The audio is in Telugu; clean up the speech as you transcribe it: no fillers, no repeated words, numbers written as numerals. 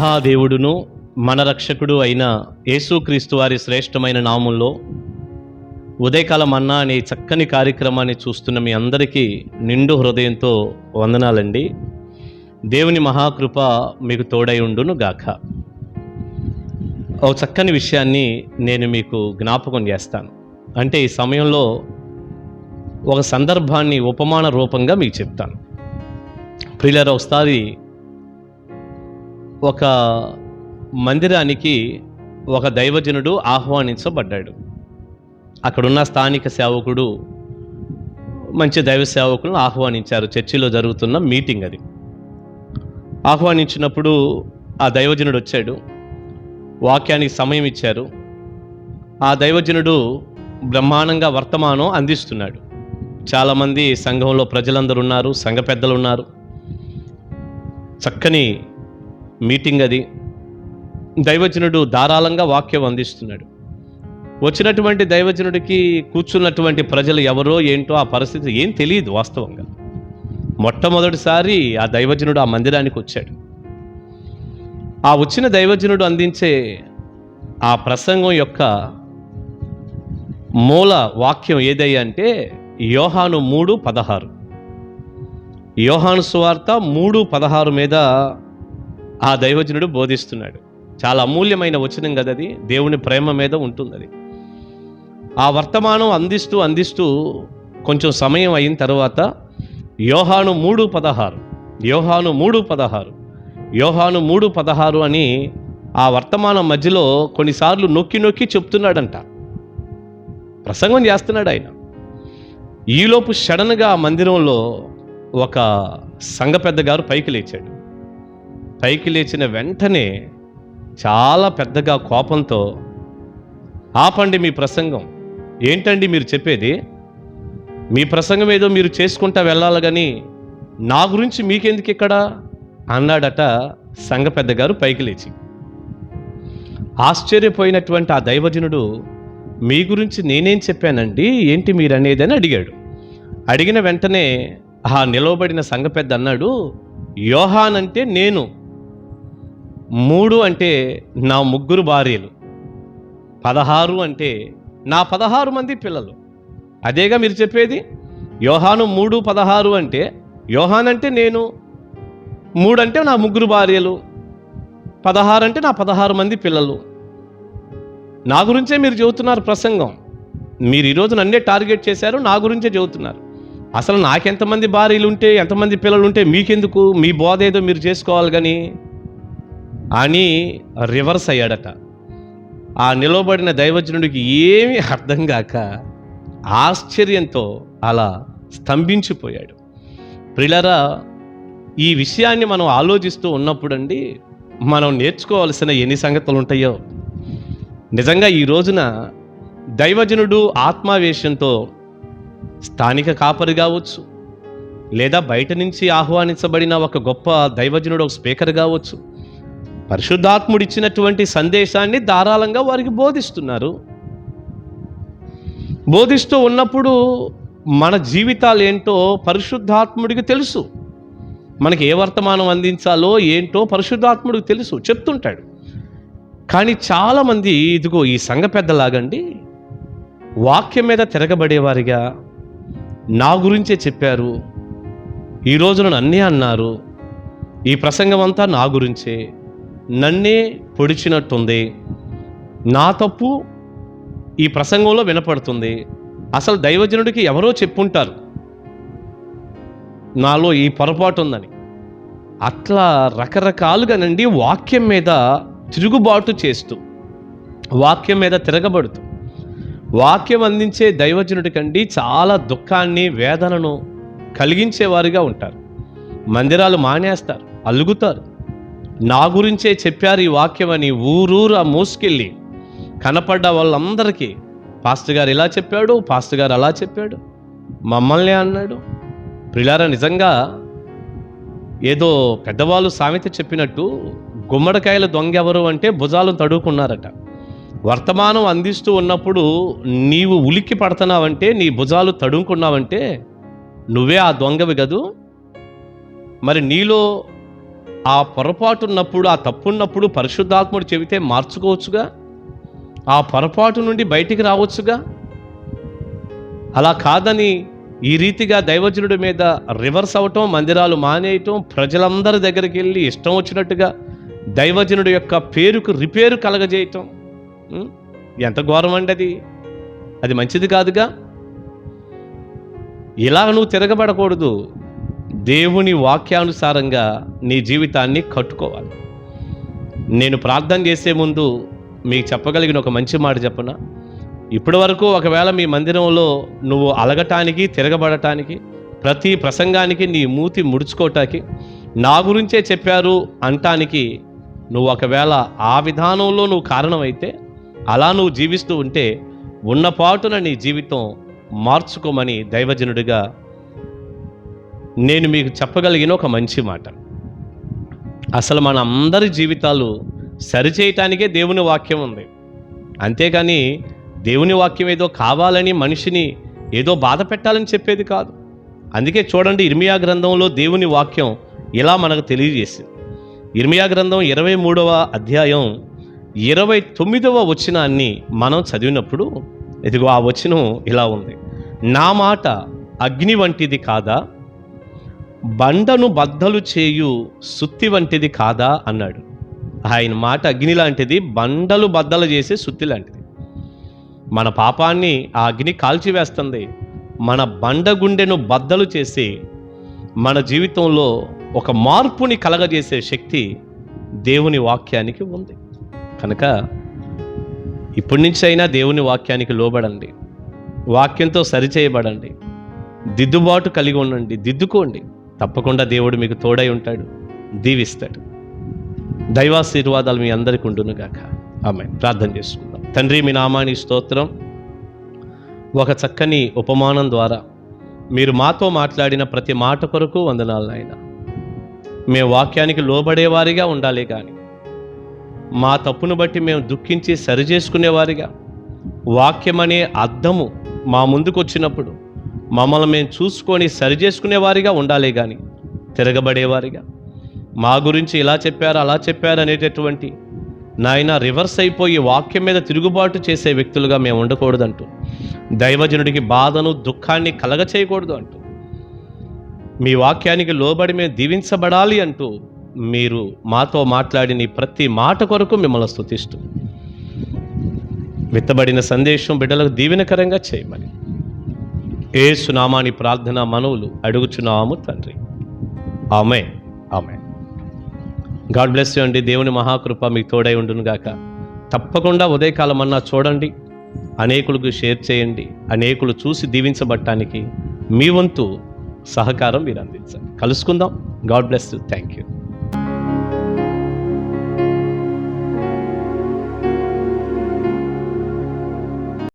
మహాదేవుడును మన రక్షకుడు అయిన యేసుక్రీస్తు వారి శ్రేష్టమైన నామంలో ఉదయకాల మన్నా అనే చక్కని కార్యక్రమాన్ని చూస్తున్న మీ అందరికీ నిండు హృదయంతో వందనాలండి. దేవుని మహాకృప మీకు తోడై ఉండును గాక. ఒక చక్కని విషయాన్ని నేను మీకు జ్ఞాపకం చేస్తాను. అంటే ఈ సమయంలో ఒక సందర్భాన్ని ఉపమాన రూపంగా మీకు చెప్తాను. ప్రియులారా, ఒకసారి ఒక మందిరానికి ఒక దైవజనుడు ఆహ్వానించబడ్డాడు. అక్కడున్న స్థానిక సేవకుడు మంచి దైవ సేవకులను ఆహ్వానించారు. చర్చిలో జరుగుతున్న మీటింగ్ అది. ఆహ్వానించినప్పుడు ఆ దైవజనుడు వచ్చాడు. వాక్యానికి సమయం ఇచ్చారు. ఆ దైవజనుడు బ్రహ్మాండంగా వర్తమానం అందిస్తున్నాడు. చాలామంది సంఘంలో ప్రజలందరూ ఉన్నారు, సంఘ పెద్దలు ఉన్నారు. చక్కని మీటింగ్ అది. దైవజనుడు ధారాళంగా వాక్యం అందిస్తున్నాడు. వచ్చినటువంటి దైవజనుడికి కూర్చున్నటువంటి ప్రజలు ఎవరో ఏంటో ఆ పరిస్థితి ఏం తెలియదు. వాస్తవంగా మొట్టమొదటిసారి ఆ దైవజనుడు ఆ మందిరానికి వచ్చాడు. ఆ వచ్చిన దైవజనుడు అందించే ఆ ప్రసంగం యొక్క మూల వాక్యం ఏదయ్యా అంటే యోహాను 3:16. యోహాను సువార్త 3:16 మీద ఆ దైవజనుడు బోధిస్తున్నాడు. చాలా అమూల్యమైన వచనం కదా అది. దేవుని ప్రేమ మీద ఉంటుంది అది. ఆ వర్తమానం అందిస్తూ కొంచెం సమయం అయిన తర్వాత యోహాను 3:16 అని ఆ వర్తమానం మధ్యలో కొన్నిసార్లు నొక్కి చెప్తున్నాడంట. ప్రసంగం చేస్తున్నాడు ఆయన. ఈలోపు సడన్గా ఆ మందిరంలో ఒక సంఘ పెద్ద గారు పైకి లేచాడు. పైకి లేచిన వెంటనే చాలా పెద్దగా కోపంతో, ఆపండి మీ ప్రసంగం, ఏంటండి మీరు చెప్పేది? మీ ప్రసంగం ఏదో మీరు చేసుకుంటా వెళ్ళాలి కానీ నా గురించి మీకెందుకు ఇక్కడ అన్నాడట సంఘ పెద్ద గారు పైకి లేచి. ఆశ్చర్యపోయినటువంటి ఆ దైవజనుడు, మీ గురించి నేనేం చెప్పానండి, ఏంటి మీరు అనేది అని అడిగాడు. అడిగిన వెంటనే ఆ నిలవబడిన సంఘ పెద్ద అన్నాడు, యోహాన్ అంటే నేను, 3 అంటే నా 3 భార్యలు, 16 అంటే నా 16 మంది పిల్లలు. అదేగా మీరు చెప్పేది? యోహాను 3:16 అంటే యోహాన్ అంటే నేను, 3 అంటే నా 3 భార్యలు, 16 అంటే నా 16 మంది పిల్లలు. నా గురించే మీరు చెబుతున్నారు ప్రసంగం. మీరు ఈరోజు నన్నే టార్గెట్ చేశారు, నా గురించే చెబుతున్నారు. అసలు నాకెంతమంది భార్యలు ఉంటే, ఎంతమంది పిల్లలు ఉంటే మీకెందుకు? మీ బోధ ఏదో మీరు చేసుకోవాలి కానీ అని రివర్స్ అయ్యాడట. ఆ నిలవబడిన దైవజనుడికి ఏమీ అర్థం కాక ఆశ్చర్యంతో అలా స్తంభించిపోయాడు. ప్రియులారా, ఈ విషయాన్ని మనం ఆలోచిస్తూ ఉన్నప్పుడండి మనం నేర్చుకోవాల్సిన ఎన్ని సంగతులు ఉంటాయో. నిజంగా ఈ రోజున దైవజనుడు ఆత్మావేశంతో స్థానిక కాపరి కావచ్చు, లేదా బయట నుంచి ఆహ్వానించబడిన ఒక గొప్ప దైవజనుడు, ఒక స్పీకర్ కావచ్చు, పరిశుద్ధాత్ముడు ఇచ్చినటువంటి సందేశాన్ని ధారాళంగా వారికి బోధిస్తున్నారు. బోధిస్తూ ఉన్నప్పుడు మన జీవితాలు ఏంటో పరిశుద్ధాత్ముడికి తెలుసు. మనకి ఏ వర్తమానం అందించాలో ఏంటో పరిశుద్ధాత్ముడికి తెలుసు, చెప్తుంటాడు. కానీ చాలామంది ఇదిగో ఈ సంఘ పెద్దలాగండి వాక్యం మీద తిరగబడేవారిగా, నా గురించే చెప్పారు, ఈ రోజున నన్నే అన్నారు, ఈ ప్రసంగం అంతా నా గురించే, నన్నే పొడిచినట్టుంది, నా తప్పు ఈ ప్రసంగంలో వినపడుతుంది, అసలు దైవజనుడికి ఎవరో చెప్పుంటారు నాలో ఈ పొరపాటు ఉందని. అట్లా రకరకాలుగానండి వాక్యం మీద తిరుగుబాటు చేస్తూ, వాక్యం మీద తిరగబడుతూ, వాక్యం అందించే దైవజనుడికండి చాలా దుఃఖాన్ని, వేదనను కలిగించేవారిగా ఉంటారు. మందిరాలు మానేస్తారు, అలుగుతారు. నా గురించే చెప్పారు ఈ వాక్యం అని ఊరూరా మోసుకెళ్ళి కనపడ్డ వాళ్ళందరికీ పాస్టర్ గారు ఇలా చెప్పాడు, పాస్టర్ గారు అలా చెప్పాడు, మమ్మల్ని అన్నాడు. ప్రియులారా, నిజంగా ఏదో పెద్దవాళ్ళు సామెత చెప్పినట్టు గుమ్మడికాయల దొంగ ఎవరు అంటే భుజాలను తడుకున్నారట. వర్తమానం అందిస్తూ ఉన్నప్పుడు నీవు ఉలిక్కి పడుతున్నావంటే, నీ భుజాలు తడుముకున్నావంటే నువ్వే ఆ దొంగవి కదూ. మరి నీలో ఆ పొరపాటు ఉన్నప్పుడు, ఆ తప్పు ఉన్నప్పుడు పరిశుద్ధాత్ముడు చెబితే మార్చుకోవచ్చుగా, ఆ పొరపాటు నుండి బయటికి రావచ్చుగా. అలా కాదని ఈ రీతిగా దైవజనుడి మీద రివర్స్ అవటం, మందిరాలు మానేయటం, ప్రజలందరి దగ్గరికి వెళ్ళి ఇష్టం వచ్చినట్టుగా దైవజనుడి యొక్క పేరుకు రిపేరు కలగజేయటం, ఎంత ఘోరం అండి అది. అది మంచిది కాదుగా. ఇలా నువ్వు తిరగబడకూడదు. దేవుని వాక్యానుసారంగా నీ జీవితాన్ని కట్టుకోవాలి. నేను ప్రార్థన చేసే ముందు మీకు చెప్పగలిగిన ఒక మంచి మాట చెప్పనా? ఇప్పటి వరకు ఒకవేళ మీ మందిరంలో నువ్వు అలగటానికి, తిరగబడటానికి, ప్రతి ప్రసంగానికి నీ మూతి ముడుచుకోవటానికి, నా గురించే చెప్పారు అంటానికి నువ్వు ఒకవేళ ఆ విధానంలో నువ్వు కారణమైతే, అలా నువ్వు జీవిస్తూ ఉంటే ఉన్నపాటున నీ జీవితం మార్చుకోమని దైవజనుడిగా నేను మీకు చెప్పగలిగిన ఒక మంచి మాట. అసలు మన అందరి జీవితాలు సరిచేయటానికే దేవుని వాక్యం ఉంది. అంతేగాని దేవుని వాక్యం ఏదో కావాలని మనిషిని ఏదో బాధ పెట్టాలని చెప్పేది కాదు. అందుకే చూడండి, ఇర్మియా గ్రంథంలో దేవుని వాక్యం ఇలా మనకు తెలియజేసింది. ఇర్మియా గ్రంథం 23వ అధ్యాయం 29వ వచనాన్ని మనం చదివినప్పుడు, ఇదిగో ఆ వచనం ఇలా ఉంది: నా మాట అగ్ని వంటిది కాదా, బండను బద్దలు చేయు సుత్తి వంటిది కాదా అన్నాడు. ఆయన మాట అగ్ని లాంటిది, బండలు బద్దలు చేసే సుత్తి లాంటిది. మన పాపాన్ని ఆ అగ్ని కాల్చివేస్తుంది. మన బండ గుండెను బద్దలు చేసి మన జీవితంలో ఒక మార్పుని కలగజేసే శక్తి దేవుని వాక్యానికి ఉంది. కనుక ఇప్పటి నుంచి అయినా దేవుని వాక్యానికి లోబడండి, వాక్యంతో సరిచేయబడండి, దిద్దుబాటు కలిగి ఉండండి, దిద్దుకోండి. తప్పకుండా దేవుడు మీకు తోడై ఉంటాడు, దీవిస్తాడు. దైవాశీర్వాదాలు మీ అందరికీ ఉండునుగాక. ఆమేన్. ప్రార్థన చేసుకుందాం. తండ్రి, మీ నామానికి స్తోత్రం. ఒక చక్కని ఉపమానం ద్వారా మీరు మాతో మాట్లాడిన ప్రతి మాట కొరకు వందనాలు నాయనా. మేము వాక్యానికి లోబడేవారిగా ఉండాలి, కానీ మా తప్పును బట్టి మేము దుఃఖించి సరిచేసుకునేవారిగా, వాక్యమనే అద్దము మా ముందుకు వచ్చినప్పుడు మమ్మల్ని మేము చూసుకొని సరిచేసుకునేవారిగా ఉండాలి, కానీ తిరగబడేవారిగా, మా గురించి ఇలా చెప్పారు అలా చెప్పారు అనేటటువంటి నాయన రివర్స్ అయిపోయి వాక్యం మీద తిరుగుబాటు చేసే వ్యక్తులుగా మేము ఉండకూడదంటూ, దైవజనుడికి బాధను దుఃఖాన్ని కలగ చేయకూడదు అంటూ, మీ వాక్యానికి లోబడి మేము దీవించబడాలి అంటూ మీరు మాతో మాట్లాడిన ప్రతి మాట కొరకు మిమ్మల్ని స్తుతిస్తూ, విత్తబడిన సందేశం బిడ్డలకు దీవెనకరంగా చేయమని యేసు నామాని ప్రార్థన మనవులు అడుగుచున్నాము తండ్రి. ఆమేన్. ఆమేన్. గాడ్ బ్లెస్ యూ అండి. దేవుని మహాకృప మీకు తోడై ఉండును గాక. తప్పకుండా ఉదయకాలం అన్నా చూడండి, అనేకులకు షేర్ చేయండి. అనేకులు చూసి దీవించబడటానికి మీ వంతు సహకారం మీరు అందించండి. కలుసుకుందాం. God bless you. Thank you.